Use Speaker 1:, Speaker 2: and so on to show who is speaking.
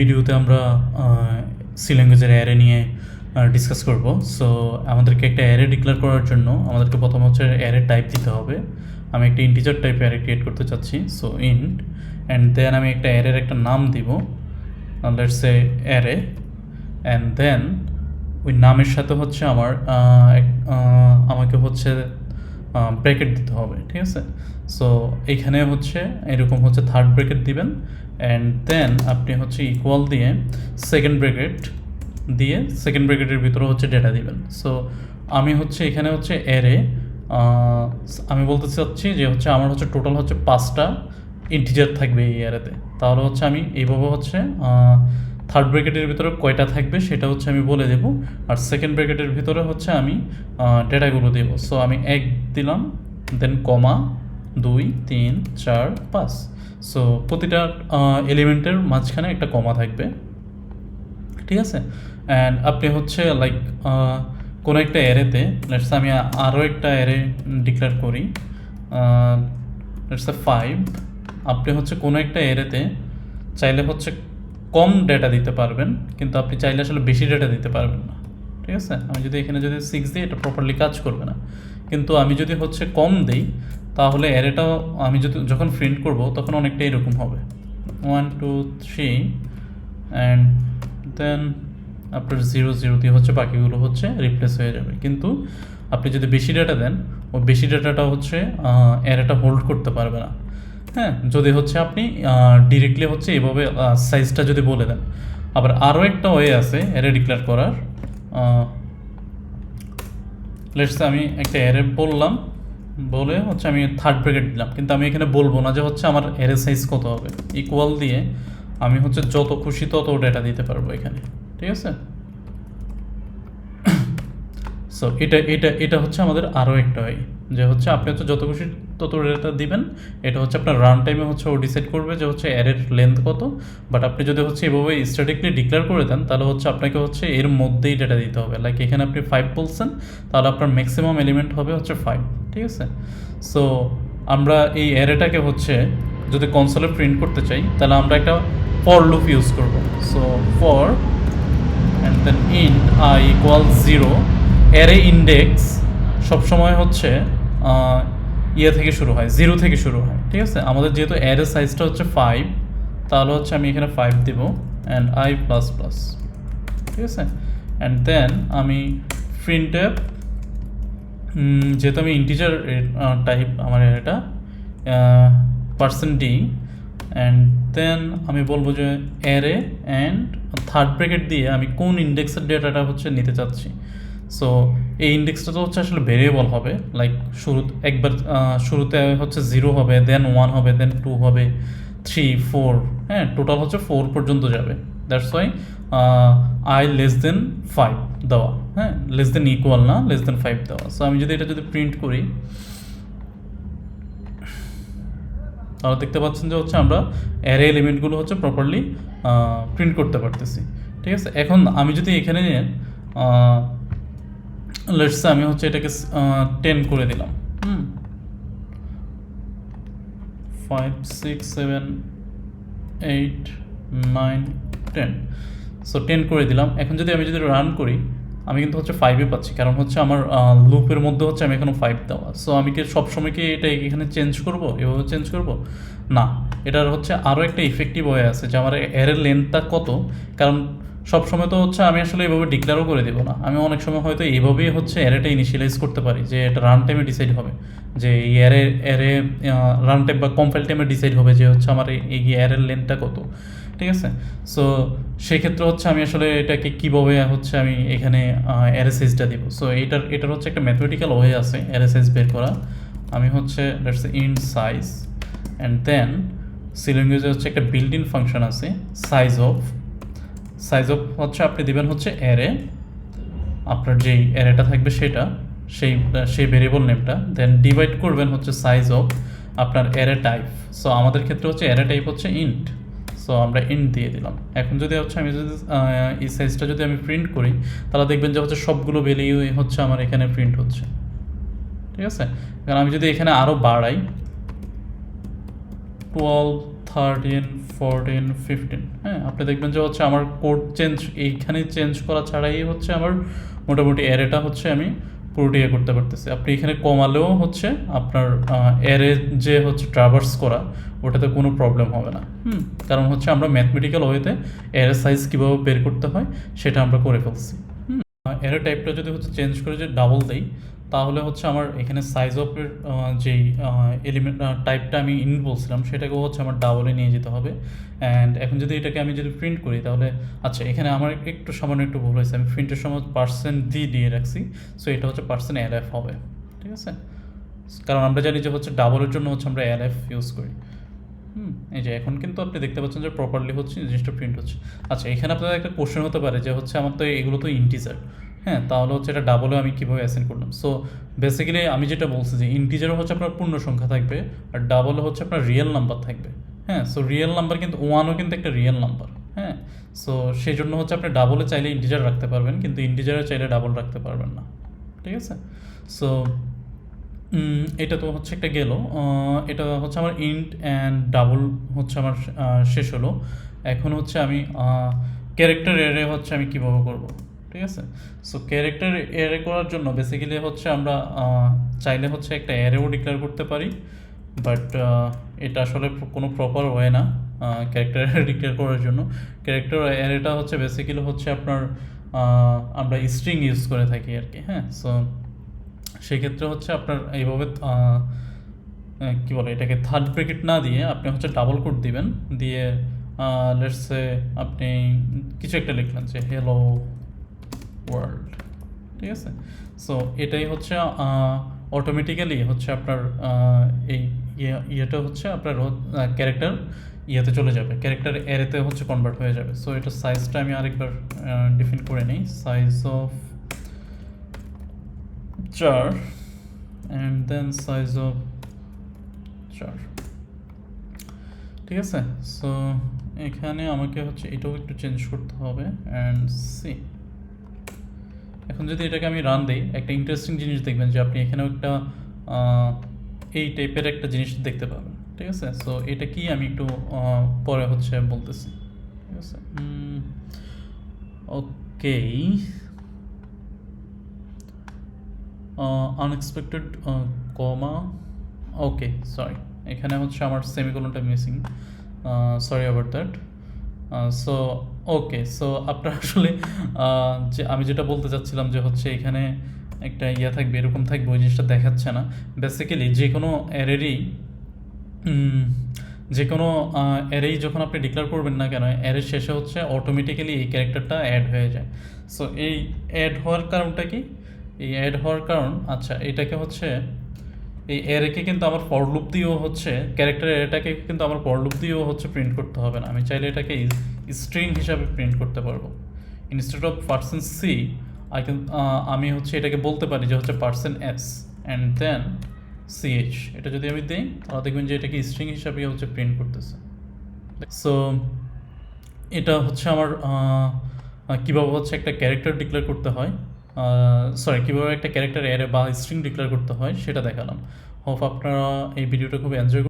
Speaker 1: ভিডিওতে আমরা C ল্যাঙ্গুয়েজের array নিয়ে ডিসকাস করব। সো আমাদেরকে একটা অ্যারে ডিক্লেয়ার করার জন্য আমাদেরকে প্রথম হচ্ছে অ্যারে টাইপ দিতে হবে। আমি একটা ইন্টিজার টাইপ অ্যারে ক্রিয়েট করতে চাচ্ছি, সো ইন্ট, অ্যান্ড দেন আমি একটা অ্যারের একটা নাম দিব, let's say array, and then ওই নামের সাথে হচ্ছে আমাকে হচ্ছে ব্র্যাকেট দিতে হবে, ঠিক আছে। সো এইখানে হচ্ছে এরকম হচ্ছে থার্ড ব্র্যাকেট দিবেন, অ্যান্ড দেন আপনি হচ্ছে ইকুয়াল দিয়ে সেকেন্ড ব্র্যাকেট দিয়ে সেকেন্ড ব্র্যাকেটের ভিতরে হচ্ছে ডেটা দিবেন। সো আমি হচ্ছে এখানে হচ্ছে অ্যারে, আমি বলতে চাচ্ছি যে হচ্ছে আমার হচ্ছে টোটাল হচ্ছে 5টা ইন্টিজার থাকবে এই অ্যারেতে। তাহলে হচ্ছে আমি এইভাবে হচ্ছে থার্ড ব্র্যাকেটের ভিতরে কয়টা থাকবে সেটা হচ্ছে আমি বলে দেবো, আর সেকেন্ড ব্র্যাকেটের ভিতরে হচ্ছে আমি ডেটাগুলো দেবো। সো আমি 1 দিলাম, দেন কমা 2 3 4 5। সো প্রতিটা এলিমেন্টের মাঝখানে একটা কমা থাকবে, ঠিক আছে। অ্যান্ড আপনি হচ্ছে লাইক কোনো একটা অ্যারেতে, লেটস আমি আরও একটা অ্যারে ডিক্লেয়ার করি, লেটস 5। আপনি হচ্ছে কোনো একটা অ্যারেতে চাইলে হচ্ছে কম ডেটা দিতে পারবেন, কিন্তু আপনি চাইলে আসলে বেশি ডেটা দিতে পারবেন না, ঠিক আছে। আমি যদি এখানে যদি 6 দিই, এটা প্রপারলি কাজ করবে না। কিন্তু আমি যদি হচ্ছে কম দিই, তাহলে অ্যারেটাও আমি যখন প্রিন্ট করব তখন অনেকটা এরকম হবে, 1 2 3, অ্যান্ড দেন আপনার 0 0 দিয়ে হচ্ছে বাকিগুলো হচ্ছে রিপ্লেস হয়ে যাবে। কিন্তু আপনি যদি বেশি ডেটা দেন, ওই বেশি ডেটাটা হচ্ছে অ্যারেটা হোল্ড করতে পারবে না। হ্যাঁ, যদি হচ্ছে আপনি ডিরেক্টলি হচ্ছে এভাবে সাইজটা যদি বলে দেন। আবার আরও একটা ওয়ে আছে অ্যারে ডিক্লেয়ার করার। লেটস আমি একটা অ্যারে বললাম, বলে হচ্ছে আমি থার্ড ব্র্যাকেট দিলাম, কিন্তু আমি এখানে বলবো না যে হচ্ছে আমার অ্যারে সাইজ কত হবে। ইকুয়াল দিয়ে আমি হচ্ছে যত খুশি তত ডেটা দিতে পারবো এখানে, ঠিক আছে। সো এটা এটা এটা হচ্ছে আমাদের আরও একটা হয় যে হচ্ছে আপনি হচ্ছে যত খুশি তত ডেটা দিবেন। এটা হচ্ছে আপনার রান টাইমে হচ্ছে ও ডিসাইড করবে যে হচ্ছে অ্যারের লেন্থ কত। বাট আপনি যদি হচ্ছে এভাবে স্ট্যাটিকলি ডিক্লেয়ার করে দেন, তাহলে হচ্ছে আপনাকে হচ্ছে এর মধ্যেই ডেটা দিতে হবে। লাইক এখানে আপনি 5 বলছেন, তাহলে আপনার ম্যাক্সিমাম এলিমেন্ট হবে হচ্ছে 5, ঠিক আছে। সো আমরা এই অ্যারেটাকে হচ্ছে যদি কনসোলে প্রিন্ট করতে চাই, তাহলে আমরা একটা ফর লুপ ইউজ করব। So for and then int I = 0। Array index সবসময় হচ্ছে ইয়ে থেকে শুরু হয়, 0 থেকে শুরু হয়, ঠিক আছে। আমাদের যেহেতু অ্যারে সাইজটা হচ্ছে 5, তাহলে হচ্ছে আমি এখানে 5 দেবো, অ্যান্ড I++, ঠিক আছে। অ্যান্ড দেন আমি printf, যেহেতু আমি ইন্টিজার টাইপ আমার এটা %d, অ্যান্ড দেন আমি বলবো যে অ্যারে অ্যান্ড থার্ড ব্র্যাকেট দিয়ে আমি কোন ইন্ডেক্সের ডেটাটা হচ্ছে নিতে চাচ্ছি। সো এই ইন্ডেক্সটা তো হচ্ছে আসলে ভেরিয়েবল হবে, লাইক শুরুতে হচ্ছে 0 হবে, দেন 1 হবে, দেন 2 হবে, 3 4, হ্যাঁ, টোটাল হচ্ছে 4 পর্যন্ত যাবে। দ্যাটস ওয়াই I <5 দেওয়া, হ্যাঁ, <= না, <5 দেওয়া। সো আমি যদি এটা প্রিন্ট করি, তাহলে দেখতে পাচ্ছেন যে হচ্ছে আমরা অ্যারে এলিমেন্টগুলো হচ্ছে প্রপারলি প্রিন্ট করতে পারতেছি, ঠিক আছে। এখন আমি যদি এখানে লেটস আমি হচ্ছে এটাকে 10 করে দিলাম, 5 6 7 8 9 10। সো 10 করে দিলাম। এখন আমি যদি রান করি, আমি কিন্তু হচ্ছে 5-এ পাচ্ছি, কারণ হচ্ছে আমার লুপের মধ্যে হচ্ছে আমি এখনো 5 দেওয়া। সো আমি কি সবসময় কি এটা এখানে চেঞ্জ করব, এভাবে চেঞ্জ করব না। এটার হচ্ছে আরও একটা ইফেক্টিভ ওয়ে আছে যে আমার অ্যারের লেন্থটা কত, কারণ সবসময় তো হচ্ছে আমি আসলে এভাবে ডিক্লেয়ারও করে দেবো না। আমি অনেক সময় হয়তো এইভাবেই হচ্ছে অ্যারেটা ইনিশিয়ালাইজ করতে পারি, যে এটা রান টাইমে ডিসাইড হবে যে এই অ্যারে রান টাইম বা কম্পাইল টাইমে ডিসাইড হবে যে হচ্ছে আমার এই অ্যারের লেন্থটা কত, ঠিক আছে। সো সেক্ষেত্রে হচ্ছে আমি আসলে এটাকে কীভাবে হচ্ছে আমি এখানে অ্যারে সাইজটা দিব। সো এটার হচ্ছে একটা ম্যাথমেটিক্যাল ওয়ে আছে অ্যারে সাইজ বের করা। আমি হচ্ছে let's say int size, and then C ল্যাঙ্গুয়েজে হচ্ছে একটা বিল্ট ইন ফাংশন আছে সাইজ অফ হচ্ছে আপনি দিবেন হচ্ছে অ্যারে, আপনার যেই অ্যারেটা থাকবে সেটা, সেই ভেরিয়েবল নেমটা, দেন ডিভাইড করবেন হচ্ছে সাইজ অফ আপনার অ্যারে টাইপ। সো আমাদের ক্ষেত্রে হচ্ছে অ্যারে টাইপ হচ্ছে ইন্ট, সো আমরা ইন্ট দিয়ে দিলাম। এখন আমি যদি এই সাইজটা আমি প্রিন্ট করি, তাহলে দেখবেন যে হচ্ছে সবগুলো ভ্যালু হচ্ছে আমার এখানে প্রিন্ট হচ্ছে, ঠিক আছে। কারণ আমি যদি এখানে আরও বাড়াই 12 13 14 15, হ্যাঁ আপনি দেখবেন যে হচ্ছে আমার কোড চেঞ্জ এইখানে চেঞ্জ করা ছাড়াই হচ্ছে আমার মোটামুটি অ্যারেটা হচ্ছে আমি পুরোটি করতে পারতেছি। আপনি এখানে কমালেও হচ্ছে আপনার অ্যারে যে হচ্ছে ট্রাভার্স করা ওটাতে কোনো প্রবলেম হবে না। কারণ হচ্ছে আমরা ম্যাথমেটিক্যাল ওয়েতে অ্যারে সাইজ কীভাবে বের করতে হয় সেটা আমরা করে ফেলছি। অ্যারে টাইপটা যদি হচ্ছে চেঞ্জ করে যে ডাবল দেই তাহলে হচ্ছে আমার এখানে সাইজ অফের যেই এলিমেন্ট টাইপটা আমি ইন বলছিলাম সেটাকেও হচ্ছে আমার ডাবলে নিয়ে যেতে হবে। অ্যান্ড এখন যদি এটাকে আমি যদি প্রিন্ট করি তাহলে আচ্ছা এখানে আমার একটু সামান্য একটু ভুল হয়েছে, আমি প্রিন্টের সময় % দিয়ে রাখছি, সো এটা হচ্ছে %LF হবে, ঠিক আছে? কারণ আমরা জানি যে হচ্ছে ডাবলের জন্য হচ্ছে আমরা LF ইউজ করি। এই যে এখন কিন্তু আপনি দেখতে পাচ্ছেন যে প্রপারলি হচ্ছে জিনিসটা প্রিন্ট হচ্ছে। আচ্ছা এখানে আপনাদের একটা কোশ্চেন হতে পারে যে হচ্ছে আমার তো এগুলো তো ইন্টিজার, হ্যাঁ তাহলে হচ্ছে এটা ডাবলে আমি কীভাবে অ্যাসাইন করলাম? সো বেসিক্যালি আমি যেটা বলছি যে ইন্টিজারে হচ্ছে আপনার পূর্ণ সংখ্যা থাকবে আর ডাবলে হচ্ছে আপনার রিয়েল নাম্বার থাকবে। হ্যাঁ, সো রিয়েল নাম্বার কিন্তু 1ও কিন্তু একটা রিয়েল নাম্বার। হ্যাঁ, সো সেই জন্য হচ্ছে আপনি ডাবলে চাইলে ইন্টিজার রাখতে পারবেন কিন্তু ইন্টিজারে চাইলে ডাবল রাখতে পারবেন না, ঠিক আছে? সো এটা তো হচ্ছে একটা গেল, এটা হচ্ছে আমার ইন্ট অ্যান্ড ডাবল হচ্ছে আমার শেষ হলো। এখন হচ্ছে আমি ক্যারেক্টার এরে হচ্ছে আমি কীভাবে করব, ঠিক আছে? সো ক্যারেক্টার এরে করার জন্য বেসিক্যালি হচ্ছে আমরা চাইলে হচ্ছে একটা অ্যারেও ডিক্লেয়ার করতে পারি, বাট এটা আসলে কোনো প্রপার ওয়ে না ক্যারেক্টার অ্যারে ডিক্লেয়ার করার জন্য। ক্যারেক্টার অ্যারেটা হচ্ছে বেসিক্যালি হচ্ছে আপনার আমরা স্ট্রিং ইউজ করে থাকি আর কি। হ্যাঁ, সো সেক্ষেত্রে হচ্ছে আপনার এইভাবে কী বলে এটাকে থার্ড ব্র্যাকেট না দিয়ে আপনি হচ্ছে ডাবল কোট দিবেন, দিয়ে লেটসে আপনি কিছু একটা লিখলেন যে হ্যালো ওয়ার্ল্ড, ঠিক আছে? সো এটাই হচ্ছে অটোমেটিক্যালি হচ্ছে আপনার এই ইয়েটা হচ্ছে আপনার ক্যারেক্টার ইয়েতে চলে যাবে, ক্যারেক্টার অ্যারেতে হচ্ছে কনভার্ট হয়ে যাবে। সো এটা সাইজটা আমি আরেকবার ডিফাইন করে নিই, size of 4 and then size of 4, ঠিক আছে? সো এখানে আমাকে হচ্ছে এটাও একটু চেঞ্জ করতে হবে অ্যান্ড সি। এখন যদি এটাকে আমি রান দিই একটা ইন্টারেস্টিং জিনিস দেখবেন যে আপনি এখানেও একটা এই টাইপের একটা জিনিস দেখতে পাবেন, ঠিক আছে? সো এটা কি আমি একটু পরে হচ্ছে বলতেছি, ঠিক আছে? ওকে, আনএক্সপেক্টেড কমা, ওকে সরি এখানে হচ্ছে আমার সেমিকোলনটা missing, sorry about that. So okay, so আপনার আসলে যে আমি যেটা বলতে চাচ্ছিলাম যে হচ্ছে এখানে একটা ইয়ে থাকবে এরকম থাকবে ওই জিনিসটা দেখাচ্ছে না। বেসিক্যালি যে কোনো অ্যারেই যখন আপনি ডিক্লেয়ার করবেন না কেন অ্যারের শেষে হচ্ছে অটোমেটিক্যালি এই ক্যারেক্টারটা অ্যাড হয়ে যায়। সো এই অ্যাড হওয়ার কারণটা কি? এই অ্যাড হওয়ার কারণ আচ্ছা এটাকে হচ্ছে এই অ্যারেকে কিন্তু আমার ফর লুপ দিয়েও হচ্ছে ক্যারেক্টার অ্যারেটাকে কিন্তু আমার ফর লুপ দিয়েও হচ্ছে প্রিন্ট করতে হবে না, আমি চাইলে এটাকে স্ট্রিং হিসাবে প্রিন্ট করতে পারবো। ইনস্টেড অফ %c আমি হচ্ছে এটাকে বলতে পারি যে হচ্ছে %s অ্যান্ড দেন ch, এটা যদি আমি দিই তাহলে দেখবেন যে এটাকে স্ট্রিং হিসাবে হচ্ছে প্রিন্ট করতেছে। সো এটা হচ্ছে আমার কীভাবে হচ্ছে একটা ক্যারেক্টার ডিক্লেয়ার করতে হয়, সরি কীভাবে একটা ক্যারেক্টার অ্যারে বা স্ট্রিং ডিক্লেয়ার করতে হয় সেটা দেখালাম। হোপ আপনারা এই ভিডিওটা খুব এনজয়